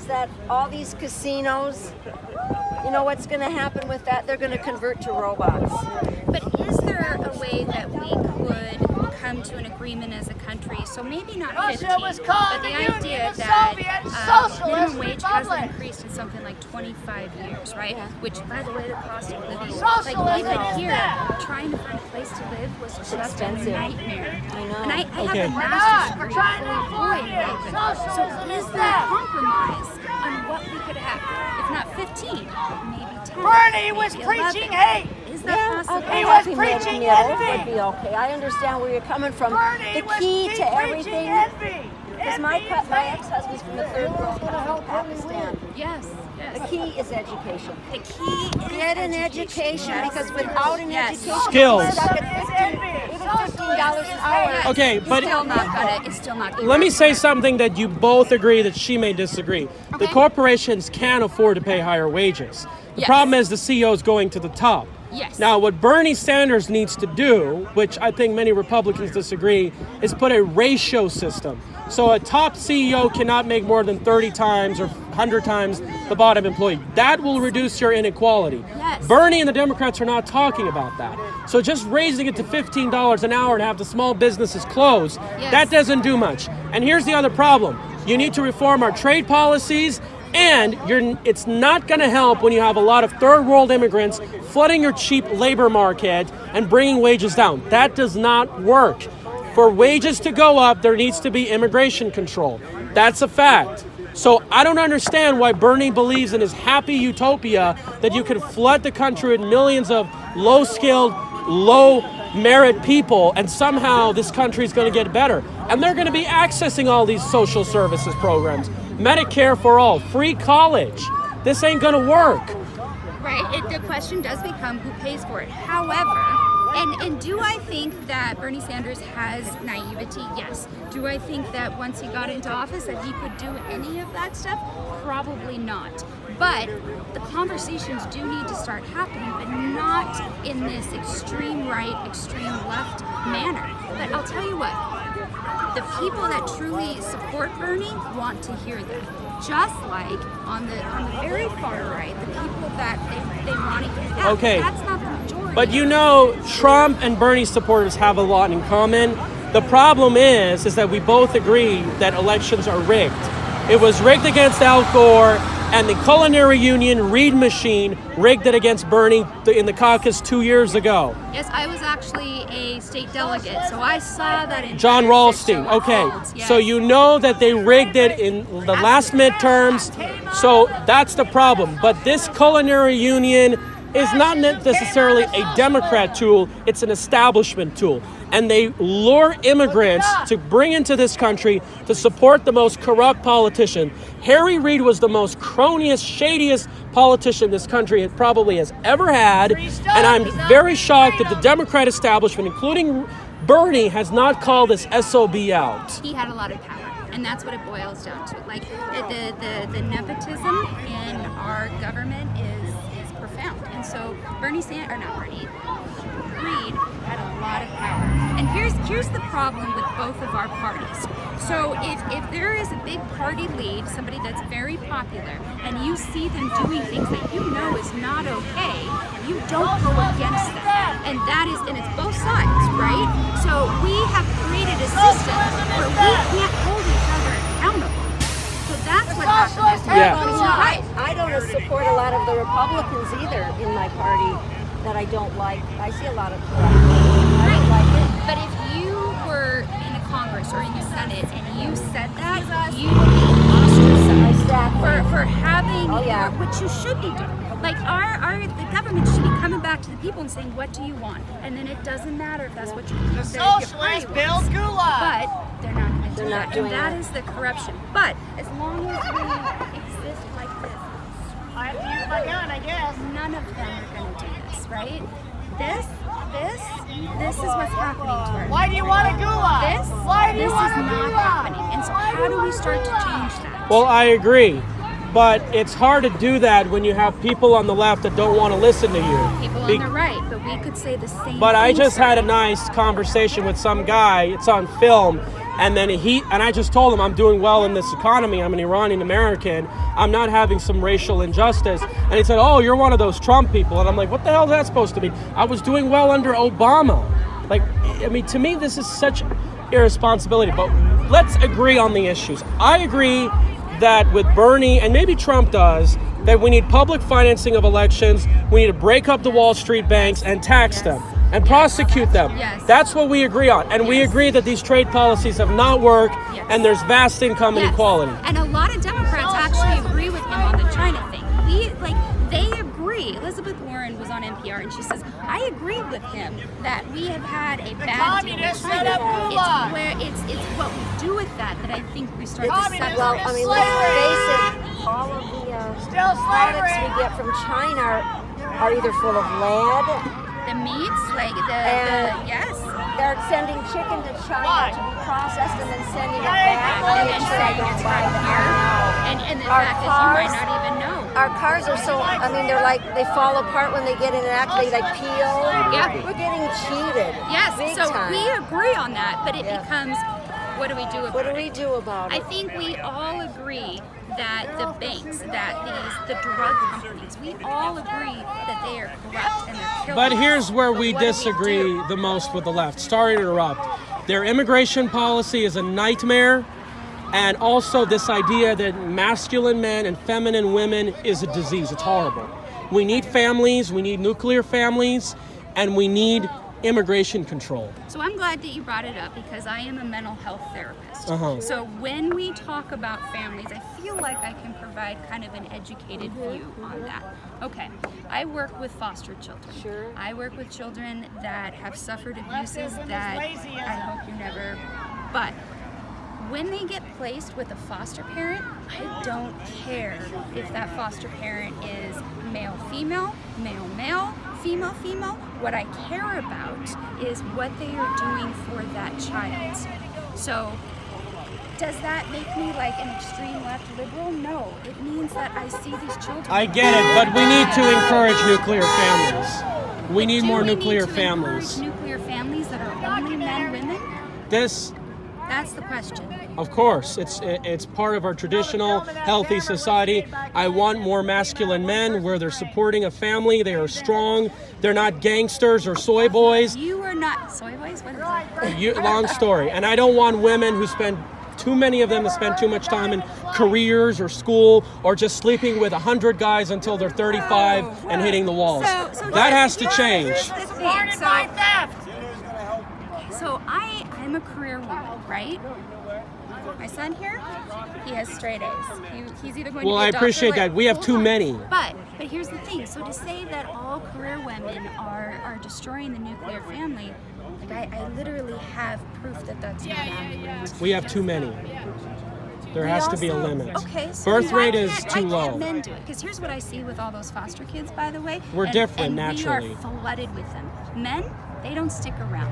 that all these casinos, you know what's going to happen with that? They're going to convert to robots. But is there a way that we could come to an agreement as a country? So maybe not 15, but the idea that minimum wage hasn't increased in something like 25 years, right? Yeah. Which, by the way, the cost of living, like even here, trying to find a place to live was just expensive. a nightmare. I know. And I have Okay. a master's degree fully employed. So is there a compromise on what we could have? If not 15, maybe 10. Bernie was maybe preaching 11. hate. Is that possible? He I was think preaching middle envy. would be okay. I understand where you're coming from. Bernie The was key to preaching everything, envy. because my ex-husband's from the third world country of Pakistan. Yes, The yes. key is education. The key is Get an education, because without an Yes. education, Skills. you're stuck at even $15 an hour. Okay, It's but still not gonna. It's still not gonna. let me say something that you both agree that she may disagree. The Okay. corporations can afford to pay higher wages. The Yes. problem is the CEOs going to the top. Yes. Now, what Bernie Sanders needs to do, which I think many Republicans disagree, is put a ratio system. So a top CEO cannot make more than 30 times or 100 times the bottom employee. That will reduce your inequality. Yes. Bernie and the Democrats are not talking about that. So just raising it to $15 an hour and have the small businesses close, Yes. that doesn't do much. And here's the other problem. You need to reform our trade policies, and it's not going to help when you have a lot of third world immigrants flooding your cheap labor market and bringing wages down. That does not work. For wages to go up, there needs to be immigration control. That's a fact. So I don't understand why Bernie believes in his happy utopia that you can flood the country with millions of low-skilled, low-merit people, and somehow this country is going to get better. And they're going to be accessing all these social services programs, Medicare for all, free college. This ain't going to work. Right. The question does become who pays for it. However, and do I think that Bernie Sanders has naivety? Yes. Do I think that once he got into office that he could do any of that stuff? Probably not. But the conversations do need to start happening, but not in this extreme right, extreme left manner. But I'll tell you what, the people that truly support Bernie want to hear that. Just like on the very far right, the people that they want to hear that. Okay. That's not the majority. But you know, Trump and Bernie supporters have a lot in common. The problem is that we both agree that elections are rigged. It was rigged against Al Gore, and the Culinary Union Reid machine rigged it against Bernie in the caucus 2 years ago. Yes, I was actually a state delegate, so I saw that in John Ralston. Okay, so you know that they rigged it in the last midterms. So that's the problem. But this Culinary Union is not necessarily a Democrat tool, it's an establishment tool. And they lure immigrants to bring into this country to support the most corrupt politician. Harry Reid was the most cronyist, shadiest politician this country probably has ever had. And I'm very shocked that the Democrat establishment, including Bernie, has not called this SOB out. he had a lot of power, and that's what it boils down to. Like the nepotism in our government is profound, and so Reid had a lot of power. And here's the problem with both of our parties. So if there is a big party lead, somebody that's very popular, and you see them doing things that you know is not okay, you don't go against them. And it's both sides, right? So we have created a system where we can't hold each other accountable. So that's what happens. Yeah. I don't support a lot of the Republicans either in my party that I don't like. I see a lot of corruption. I don't like it. But if you were in a Congress or in the Senate and you said that, you would be ostracized for having, Oh, yeah. which you should be doing. Like the government should be coming back to the people and saying, what do you want? And then it doesn't matter if that's what your party Socialist Bill wants. Goulart. But they're not going to do They're not that. doing And that it. is the corruption. But as long as we exist like this, I have to use my gun, I guess. none of them are going to do this, right? This is what's happening to our Why do you want a goulash? Why do you this want is a not goulash? happening. And so how do we start to change that? Well, I agree. But it's hard to do that when you have people on the left that don't want to listen to you. People Be- on the right, but we could say the same But I thing, just sir. had a nice conversation with some guy, it's on film, And then I just told him, I'm doing well in this economy. I'm an Iranian American. I'm not having some racial injustice. And he said, oh, you're one of those Trump people. And I'm like, what the hell is that supposed to mean? I was doing well under Obama. Like, I mean, to me, this is such irresponsibility. But let's agree on the issues. I agree that with Bernie, and maybe Trump does, that we need public financing of elections. We need to break up the Wall Street banks and tax them and prosecute them. Yes. That's what we agree on. And we agree that these trade policies have not worked, and there's vast income inequality. And a lot of Democrats actually agree with him on the China thing. They agree. Elizabeth Warren was on NPR and she says, I agree with him that we have had a bad deal with communists set China. up gulag. It's what we do with that I think we start to Communists separate. Well, I mean, let's face it, all of the Still products slavery. we get from China are either full of lead. The meats, like And- yes. They're sending chicken to China Why? to be processed and then sending it Hey, back. look, And Make then sure saying they don't it's buy from them. here. And the Our fact is you might cars- not even know. Our cars are so, I mean, they're like, they fall apart when they get in an accident, they like peel. Yeah. We're getting cheated. Yes, Big so time. we agree on that, but it Yeah. becomes, what do we do about What do it? we do about I it? think we all agree that the banks, that the drug companies, we all agree that they are corrupt and they're killing But us. here's where But we what do disagree do? the most with the left. Sorry to interrupt. Their immigration policy is a nightmare, and also this idea that masculine men and feminine women is a disease. It's horrible. We need families, we need nuclear families, and we need immigration control. So I'm glad that you brought it up because I am a mental health therapist. Uh-huh. So when we talk about families, I feel like I can provide kind of an educated view on that. Okay, I work with foster children. Sure. I work with children that have suffered abuses Leftism is that I lazyism. hope you never, but when they get placed with a foster parent, I don't care if that foster parent is male, female, female, female. What I care about is what they are doing for that child. So, does that make me like an extreme left liberal? No. It means that I see these children. I get it, but we need to encourage nuclear families. We need Do more we nuclear need to families. encourage nuclear families that are only men, women? This, That's the question. of course, it's part of our traditional healthy society. I want more masculine men where they're supporting a family, they are strong, they're not gangsters or soy boys. You are not soy boys. What is that? Long story. And I don't want women who spend too many of them to spend too much time in careers or school or just sleeping with 100 guys until they're 35 and hitting the walls. So That has to change. Here's the thing. Supported by theft. So I'm a career woman, right? My son here, he has straight A's. He's either going Well, to be I a doctor appreciate or- that. We have Hold too on. many. But here's the thing. So to say that all career women are destroying the nuclear family, like I literally have proof that that's not accurate. We have too many. There has to be a limit. Okay, so Birth rate why is can't- too why low. can't men do it? Because here's what I see with all those foster kids, by the way. We're different, and naturally. We are flooded with them. Men, they don't stick around.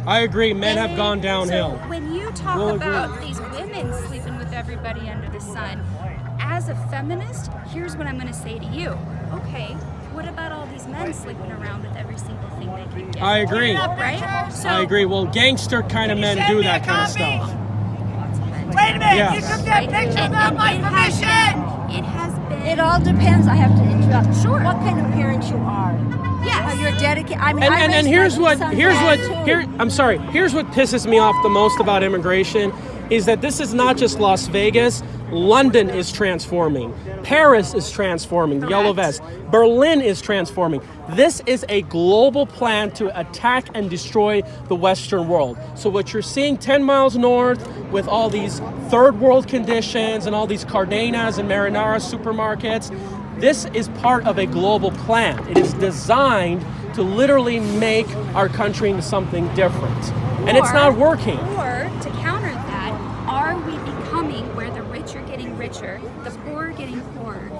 I agree, men have And gone downhill. So when you talk We'll agree. about these women sleeping with everybody under the sun, as a feminist, here's what I'm going to say to you. Okay, what about all these men sleeping around with every single thing they can get? I agree. Right? So, I agree. Well, gangster kind of men do that kind of Send me a stuff. lots of men. Wait a minute, Yes. you took that Right? picture And- without and my it has permission. been- It has been. It all depends. I have to interrupt. Sure. What kind of parent you are? Yes. You're dedicated. I mean, And, I and, raised and my here's two what sons here's that what too. here I'm sorry. Here's what pisses me off the most about immigration is that this is not just Las Vegas. London is transforming. Paris is transforming. The yellow Correct. vest. Berlin is transforming. This is a global plan to attack and destroy the Western world. So what you're seeing 10 miles north with all these third world conditions and all these Cardenas and Marinara supermarkets, this is part of a global plan. It is designed to literally make our country into something different. And it's not working. Or to counter that, are we becoming where the rich are getting richer, the poor are getting poorer?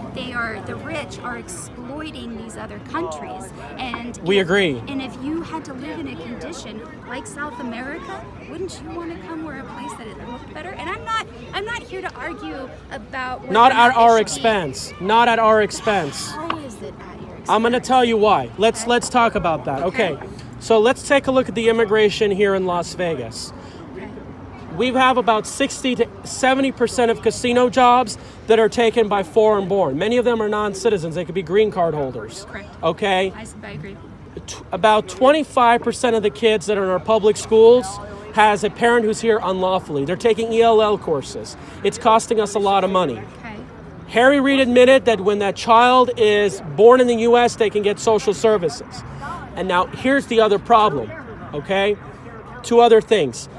The rich are exploiting these other countries, and We agree. And if you had to live in a condition like South America, wouldn't you want to come where a place that it looked better? And I'm not here to argue about whether Not or not at our it should be- expense. Not at our expense. How is it at your expense? I'm going to tell you why. Let's talk about that. Okay. So let's take a look at the immigration here in Las Vegas. we have about 60 to 70% of casino jobs that are taken by foreign born. Many of them are non-citizens. They could be green card holders. Correct. Okay? I agree. About 25% of the kids that are in our public schools has a parent who's here unlawfully. They're taking ELL courses. It's costing us a lot of money. Okay. Harry Reid admitted that when that child is born in the U.S., they can get social services. And now here's the other problem, okay? Two other things.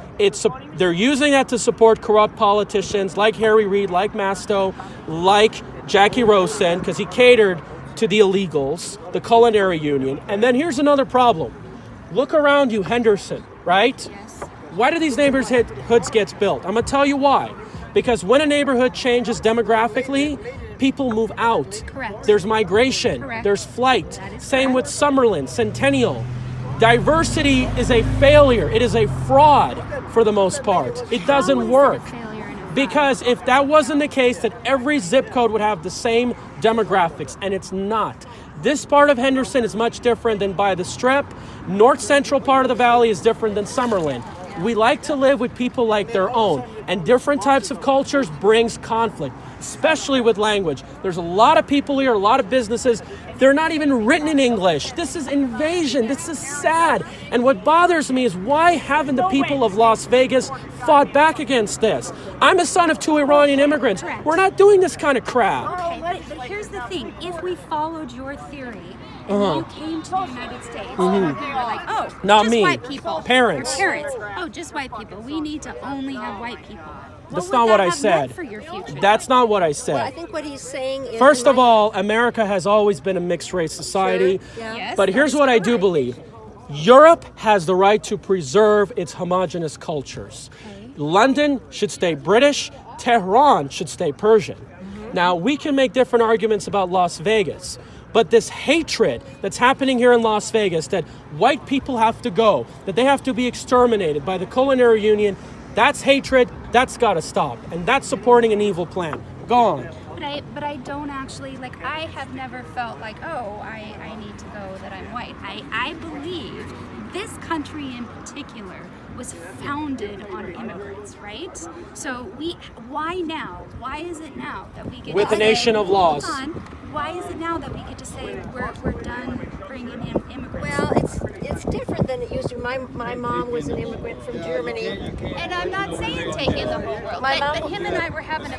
They're using that to support corrupt politicians like Harry Reid, like Masto, like Jackie Rosen, because he catered to the illegals, the culinary union. And then here's another problem. Look around you, Henderson, right? Yes. Why do these neighborhoods get built? I'm going to tell you why. Because when a neighborhood changes demographically, people move out. Correct. There's migration. Correct. There's flight. That is Same correct. with Summerlin, Centennial. Diversity is a failure. It is a fraud for the most part. It doesn't work. Because if that wasn't the case, that every zip code would have the same demographics, and it's not. This part of Henderson is much different than by the Strip. North central part of the valley is different than Summerlin. We like to live with people like their own, and different types of cultures brings conflict, especially with language. There's a lot of people here, a lot of businesses. They're not even written in English. This is invasion. This is sad. And what bothers me is why haven't the people of Las Vegas fought back against this? I'm a son of 2 Iranian immigrants. Correct. We're not doing this kind of crap. Okay, but here's the thing. If we followed your theory and you came to the United States and you were like, oh, Not just me. white people. Parents. Your parents. Oh, just white people. We need to only have white people. That's would not that what I have meant said. for your future? That's not what I Well, I said. think what he's saying is. First of all, America has always been a mixed race society. Sure, yeah. Yes, But here's that is what I do correct. believe. Europe has the right to preserve its homogenous cultures. Okay. London should stay British. Tehran should stay Persian. Now, we can make different arguments about Las Vegas, but this hatred that's happening here in Las Vegas, that white people have to go, that they have to be exterminated by the culinary union, that's hatred. That's got to stop. And that's supporting an evil plan. Go on. But I don't actually, like, I have never felt like, oh, I need to go that I'm white. I believe this country in particular was founded on immigrants, right? So why now? Why is it now that we get With to a say, nation of laws. Hold on, why is it now that we get to say we're done bringing in immigrants? Well, it's different than it used to. My mom was an immigrant from Germany. And I'm not saying take in the whole world, My but mom- him and I were having a